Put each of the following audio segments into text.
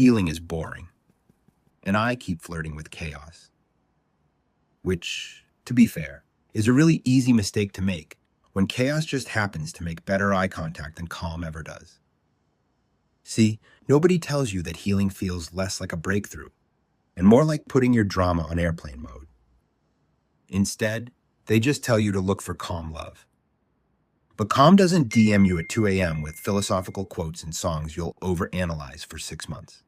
healing is boring, and I keep flirting with chaos, which, to be fair, is a really easy mistake to make when chaos just happens to make better eye contact than calm ever does. See, nobody tells you that healing feels less like a breakthrough and more like putting your drama on airplane mode. Instead, they just tell you to look for calm love. But calm doesn't DM you at 2 a.m. with philosophical quotes and songs you'll overanalyze for 6 months.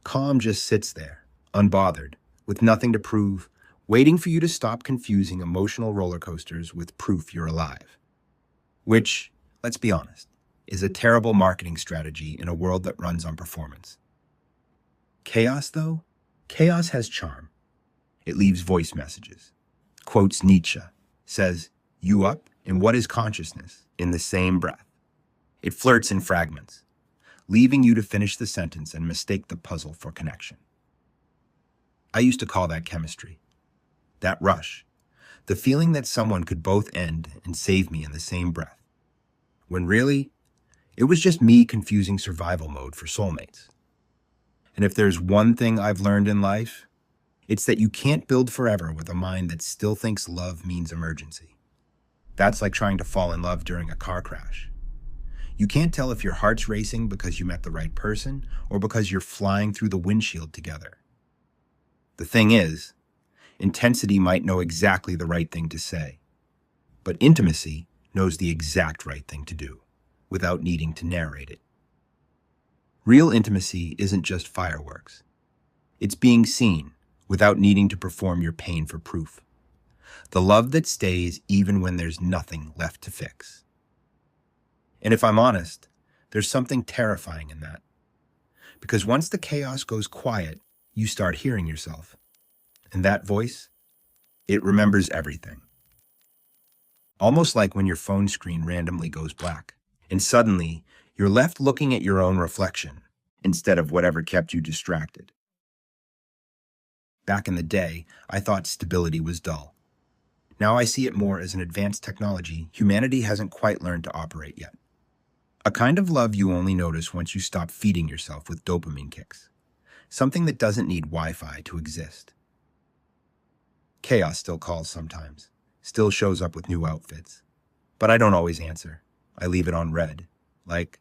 Calm just sits there, unbothered, with nothing to prove, waiting for you to stop confusing emotional roller coasters with proof you're alive. Which, let's be honest, is a terrible marketing strategy in a world that runs on performance. Chaos, though? Chaos has charm. It leaves voice messages. Quotes Nietzsche, says, "You up? And what is consciousness?" in the same breath. It flirts in fragments, leaving you to finish the sentence and mistake the puzzle for connection. I used to call that chemistry. That rush. The feeling that someone could both end and save me in the same breath. When really, it was just me confusing survival mode for soulmates. And if there's one thing I've learned in life, it's that you can't build forever with a mind that still thinks love means emergency. That's like trying to fall in love during a car crash. You can't tell if your heart's racing because you met the right person or because you're flying through the windshield together. The thing is, intensity might know exactly the right thing to say, but intimacy knows the exact right thing to do without needing to narrate it. Real intimacy isn't just fireworks. It's being seen without needing to perform your pain for proof. The love that stays even when there's nothing left to fix. And if I'm honest, there's something terrifying in that. Because once the chaos goes quiet, you start hearing yourself. And that voice, it remembers everything. Almost like when your phone screen randomly goes black, and suddenly you're left looking at your own reflection instead of whatever kept you distracted. Back in the day, I thought stability was dull. Now I see it more as an advanced technology humanity hasn't quite learned to operate yet. A kind of love you only notice once you stop feeding yourself with dopamine kicks. Something that doesn't need Wi-Fi to exist. Chaos still calls sometimes, still shows up with new outfits. But I don't always answer. I leave it on red. Like,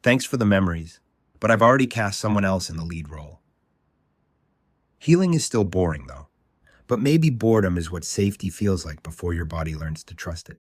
thanks for the memories, but I've already cast someone else in the lead role. Healing is still boring, though. But maybe boredom is what safety feels like before your body learns to trust it.